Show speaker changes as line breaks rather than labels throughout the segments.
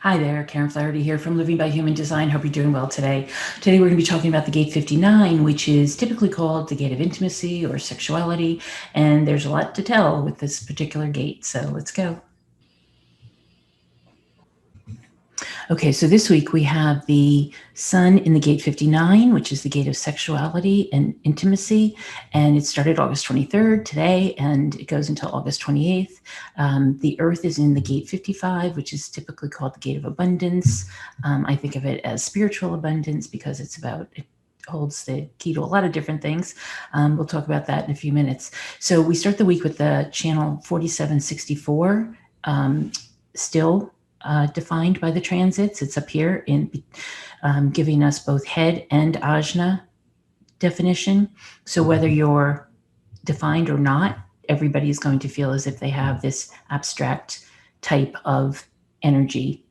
Hi there, Karen Flaherty here from Living by Human Design. Hope you're doing well today. Today we're going to be talking about the gate 59, which is typically called the gate of intimacy or sexuality. And there's a lot to tell with this particular gate. So let's go. Okay, so this week we have the sun in the gate 59, which is the gate of sexuality and intimacy. And it started August 23rd today, and it goes until August 28th. The earth is in the gate 55, which is typically called the gate of abundance. I think of it as spiritual abundance because it holds the key to a lot of different things. We'll talk about that in a few minutes. So we start the week with the channel 4764, still defined by the transits. It's up here in giving us both head and ajna definition. So whether you're defined or not, everybody is going to feel as if they have this abstract type of energy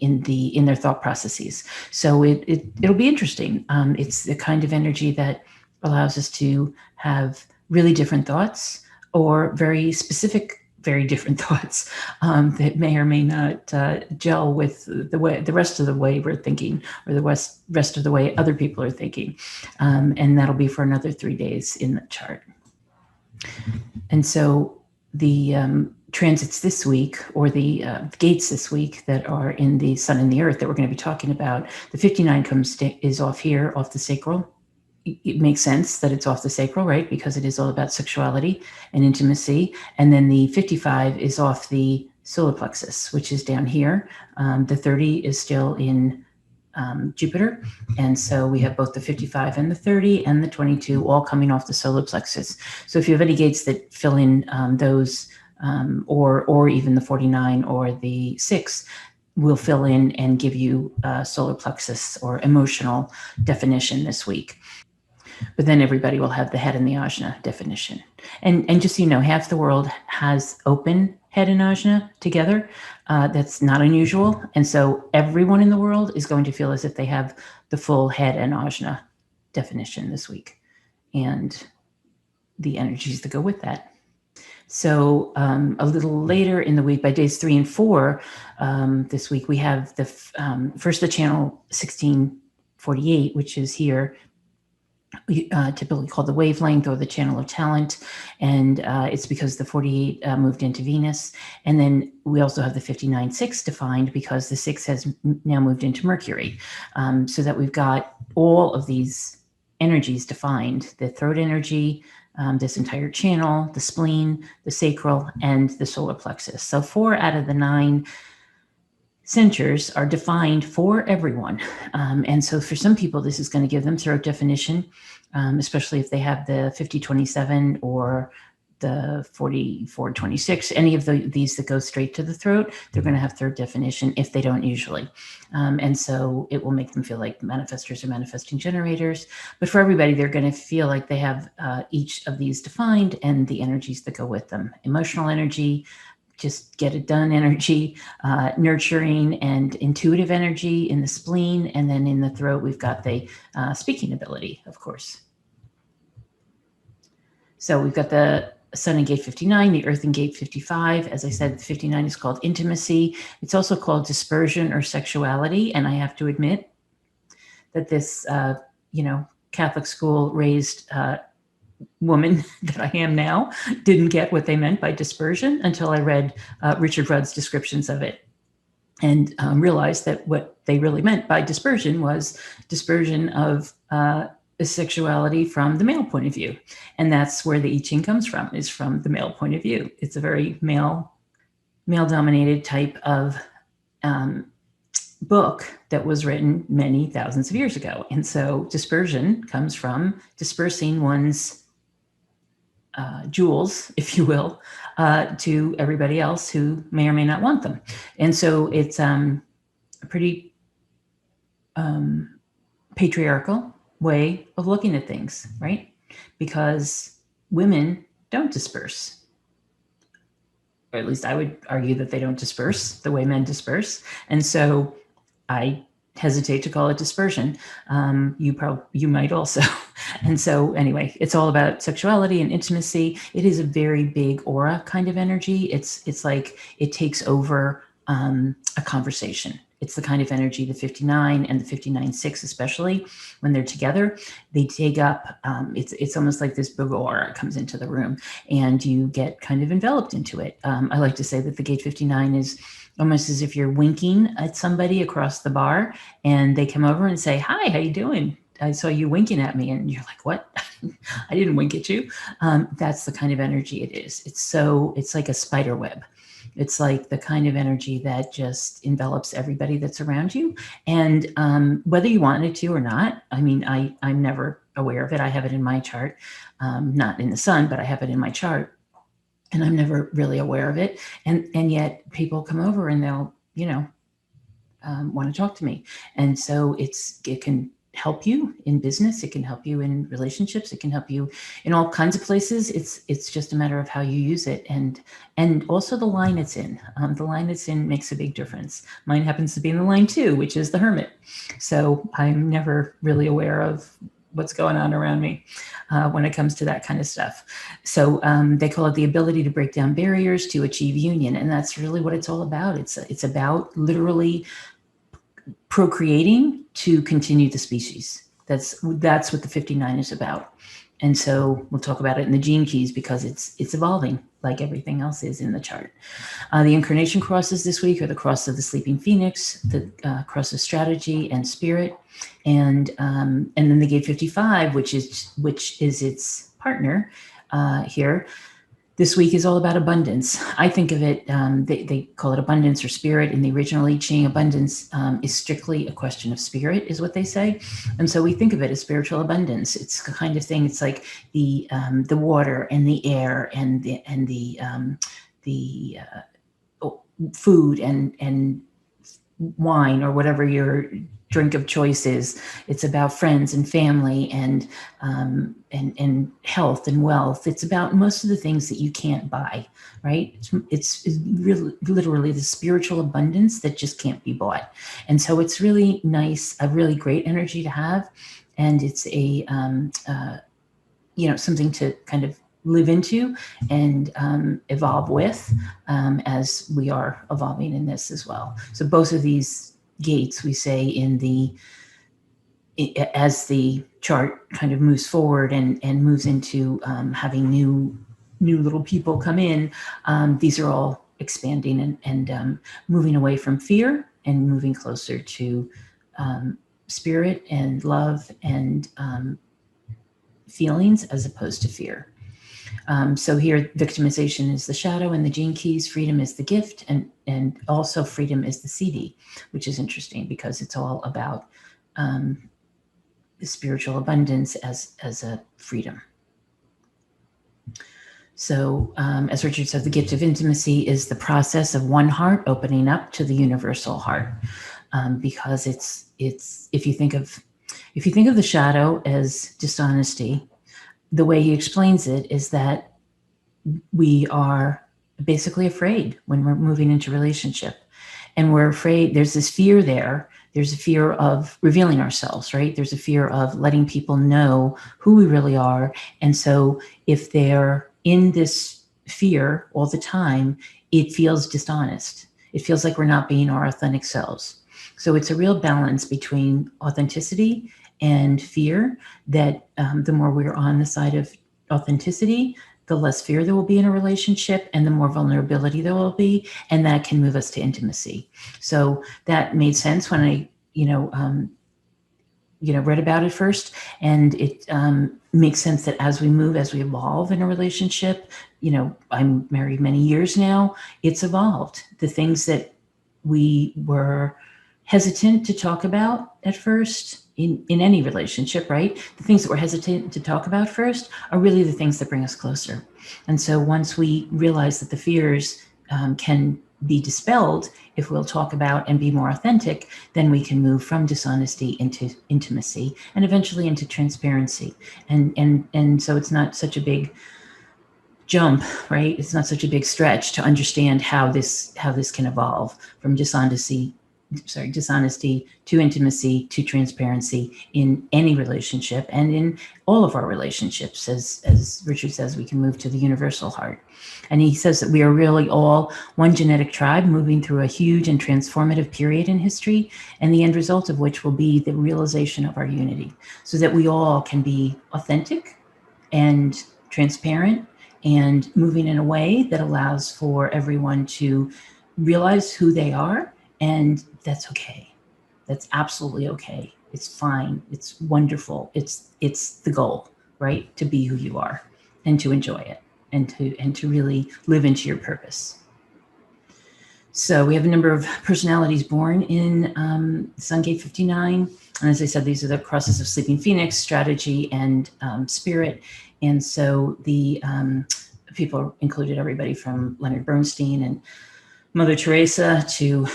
in their thought processes. So it'll be interesting. It's the kind of energy that allows us to have really different thoughts or very specific, very different thoughts that may or may not gel with the rest of the way we're thinking, or the rest of the way other people are thinking. And that'll be for another 3 days in the chart. And so the transits this week, or the gates this week that are in the sun and the earth that we're going to be talking about, the 59 is off here, off the sacral. It makes sense that it's off the sacral, right? Because it is all about sexuality and intimacy. And then the 55 is off the solar plexus, which is down here. The 30 is still in Jupiter. And so we have both the 55 and the 30 and the 22 all coming off the solar plexus. So if you have any gates that fill in those, or even the 49 or the 6, will fill in and give you solar plexus or emotional definition this week. But then everybody will have the head and the ajna definition. And just so you know, half the world has open head and ajna together. That's not unusual. And so everyone in the world is going to feel as if they have the full head and ajna definition this week, and the energies that go with that. So a little later in the week, by days 3 and 4, this week, we have first the channel 1648, which is here, typically called the wavelength or the channel of talent. And it's because the 48 moved into Venus. And then we also have the 59-6 defined because the 6 has now moved into Mercury. So that we've got all of these energies defined: the throat energy, this entire channel, the spleen, the sacral, and the solar plexus. So 4 out of the 9 centers are defined for everyone. And so for some people, this is going to give them throat definition, especially if they have the 50-27 or the 44-26, any of these that go straight to the throat, they're going to have throat definition if they don't usually. And so it will make them feel like manifestors or manifesting generators. But for everybody, they're going to feel like they have each of these defined and the energies that go with them: emotional energy, just get it done energy, nurturing and intuitive energy in the spleen. And then in the throat, we've got the speaking ability, of course. So we've got the sun in gate 59, the earth in gate 55. As I said, 59 is called intimacy. It's also called dispersion or sexuality. And I have to admit that this, Catholic school raised woman that I am now didn't get what they meant by dispersion until I read Richard Rudd's descriptions of it, and realized that what they really meant by dispersion was dispersion of sexuality from the male point of view. And that's where the I Ching comes from, is from the male point of view. It's a very male-dominated type of book that was written many thousands of years ago. And so dispersion comes from dispersing one's jewels, if you will, to everybody else who may or may not want them. And so it's a pretty patriarchal way of looking at things, right? Because women don't disperse. Or at least I would argue that they don't disperse the way men disperse. And so I hesitate to call it dispersion. You might also. And so anyway, it's all about sexuality and intimacy. It is a very big aura kind of energy. It's like it takes over a conversation. It's the kind of energy the 59 and the 59-6, especially when they're together, they take up, it's almost like this big aura comes into the room and you get kind of enveloped into it. I like to say that the gate 59 is almost as if you're winking at somebody across the bar and they come over and say, "Hi, how you doing? I saw you winking at me." And you're like, "What?" I didn't wink at you. That's the kind of energy it is. It's like a spider web. It's like the kind of energy that just envelops everybody that's around you. And whether you wanted to or not, I mean, I'm never aware of it. I have it in my chart, not in the sun, but I have it in my chart. And I'm never really aware of it. And yet people come over and they'll, want to talk to me. And so it can help you in business. It can help you in relationships. It can help you in all kinds of places. It's just a matter of how you use it. And also the line it's in. The line it's in makes a big difference. Mine happens to be in the line 2, which is the Hermit. So I'm never really aware of what's going on around me when it comes to that kind of stuff. So they call it the ability to break down barriers to achieve union. And that's really what it's all about. It's about literally procreating to continue the species. That's what the 59 is about. And so we'll talk about it in the gene keys because it's evolving like everything else is in the chart. The incarnation crosses this week are the cross of the sleeping phoenix, the cross of strategy and spirit, and then the gate 55, which is its partner here. This week is all about abundance. I think of it, they call it abundance or spirit. In the original I Ching, abundance is strictly a question of spirit, is what they say. And so we think of it as spiritual abundance. It's the kind of thing, it's like the water and the air and the food and wine or whatever your drink of choice is. It's about friends and family and health and wealth. It's about most of the things that you can't buy, right? It's really literally the spiritual abundance that just can't be bought. And so it's really nice, a really great energy to have. And it's a, something to kind of live into and evolve with as we are evolving in this as well. So both of these gates, we say as the chart kind of moves forward and moves into having new little people come in, these are all expanding and moving away from fear and moving closer to spirit and love and feelings as opposed to fear. So here, victimization is the shadow and the gene keys. Freedom is the gift, and also freedom is the CD, which is interesting because it's all about the spiritual abundance as a freedom. So as Richard said, the gift of intimacy is the process of one heart opening up to the universal heart, because it's if you think of the shadow as dishonesty, the way he explains it is that we are basically afraid when we're moving into relationship, and we're afraid. There's this fear there. There's a fear of revealing ourselves, right? There's a fear of letting people know who we really are. And so if they're in this fear all the time, it feels dishonest. It feels like we're not being our authentic selves. So it's a real balance between authenticity and fear, that the more we're on the side of authenticity, the less fear there will be in a relationship and the more vulnerability there will be. And that can move us to intimacy. So that made sense when I, read about it first. And it makes sense that as we evolve in a relationship, I'm married many years now, it's evolved. The things that we were hesitant to talk about at first in any relationship, right? The things that we're hesitant to talk about first are really the things that bring us closer. And so once we realize that the fears can be dispelled if we'll talk about and be more authentic, then we can move from dishonesty into intimacy and eventually into transparency. And so it's not such a big jump, right? It's not such a big stretch to understand how this can evolve from dishonesty dishonesty to intimacy to transparency in any relationship and in all of our relationships. As Richard says, we can move to the universal heart. And he says that we are really all one genetic tribe moving through a huge and transformative period in history, and the end result of which will be the realization of our unity, so that we all can be authentic and transparent and moving in a way that allows for everyone to realize who they are. And that's okay. That's absolutely okay. It's fine. It's wonderful. It's the goal, right? To be who you are and to enjoy it and to really live into your purpose. So we have a number of personalities born in Sun Gate 59. And as I said, these are the crosses of Sleeping Phoenix, Strategy, and Spirit. And so the people included everybody from Leonard Bernstein and Mother Teresa to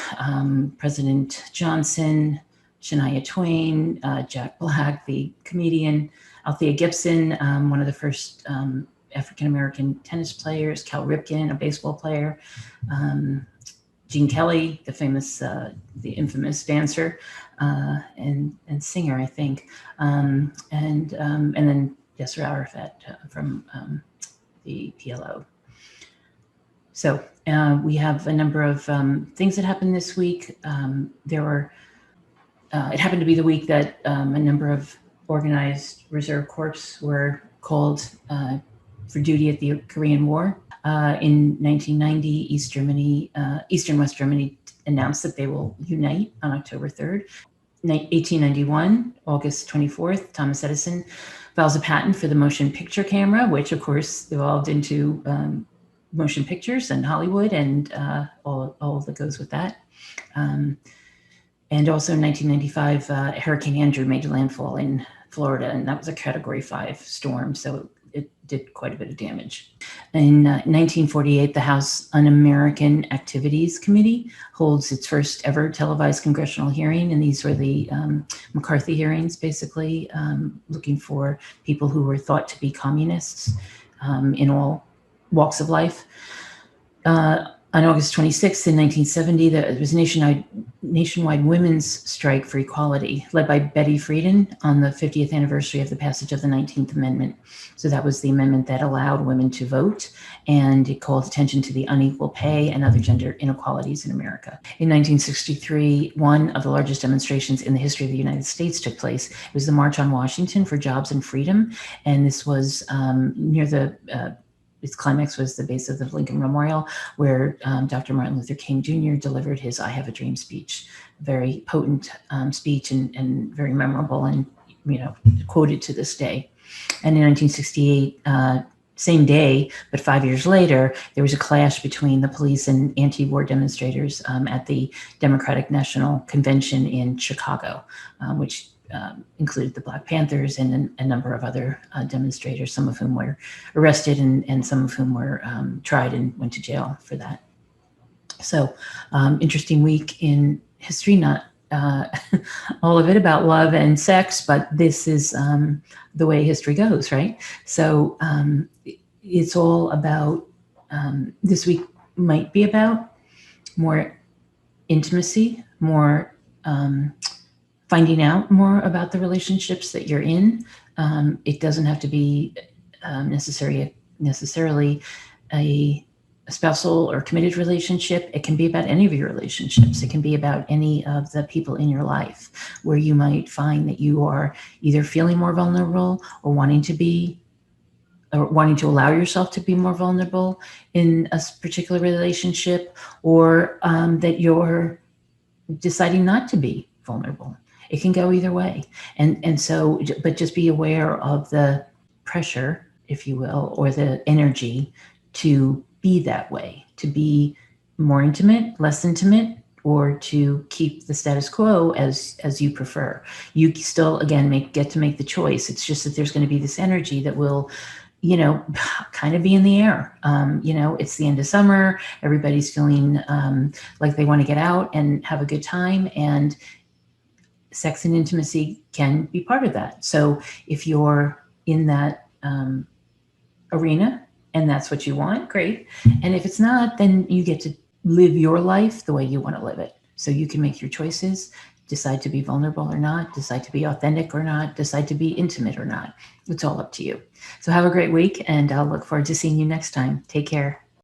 President Johnson, Shania Twain, Jack Black, the comedian, Althea Gibson, one of the first African-American tennis players, Cal Ripken, a baseball player, Gene Kelly, the famous, the infamous dancer and singer, I think, and then Yasser Arafat from the PLO. So we have a number of things that happened this week. There were, it happened to be the week that a number of organized reserve corps were called for duty at the Korean War. In 1990, Eastern West Germany announced that they will unite on October 3rd. 1891, August 24th, Thomas Edison files a patent for the motion picture camera, which of course evolved into motion pictures and Hollywood and all that goes with that. And also in 1995, Hurricane Andrew made landfall in Florida, and that was a Category 5 storm, so it did quite a bit of damage. In 1948, the House Un-American Activities Committee holds its first ever televised congressional hearing, and these were the McCarthy hearings, basically, looking for people who were thought to be communists in all walks of life. On August 26th in 1970, there was a nationwide women's strike for equality led by Betty Friedan on the 50th anniversary of the passage of the 19th Amendment. So that was the amendment that allowed women to vote, and it called attention to the unequal pay and other gender inequalities in America. In 1963, one of the largest demonstrations in the history of the United States took place. It was the March on Washington for Jobs and Freedom, and this was near the its climax was the base of the Lincoln Memorial, where Dr. Martin Luther King Jr. delivered his I Have a Dream speech, very potent speech and very memorable and, quoted to this day. And in 1968, same day, but 5 years later, there was a clash between the police and anti-war demonstrators at the Democratic National Convention in Chicago, which included the Black Panthers and a number of other demonstrators, some of whom were arrested and some of whom were tried and went to jail for that. So interesting week in history, not all of it about love and sex, but this is the way history goes, right? So it's all about, this week might be about more intimacy, more finding out more about the relationships that you're in. It doesn't have to be necessarily a spousal or committed relationship. It can be about any of your relationships. It can be about any of the people in your life where you might find that you are either feeling more vulnerable or wanting to allow yourself to be more vulnerable in a particular relationship, or that you're deciding not to be vulnerable. It can go either way. And so, but just be aware of the pressure, if you will, or the energy to be that way, to be more intimate, less intimate, or to keep the status quo as you prefer. You still, again, get to make the choice. It's just that there's going to be this energy that will, kind of be in the air. It's the end of summer. Everybody's feeling like they want to get out and have a good time, and sex and intimacy can be part of that. So if you're in that arena and that's what you want, great. And if it's not, then you get to live your life the way you want to live it. So you can make your choices, decide to be vulnerable or not, decide to be authentic or not, decide to be intimate or not. It's all up to you. So have a great week, and I'll look forward to seeing you next time. Take care.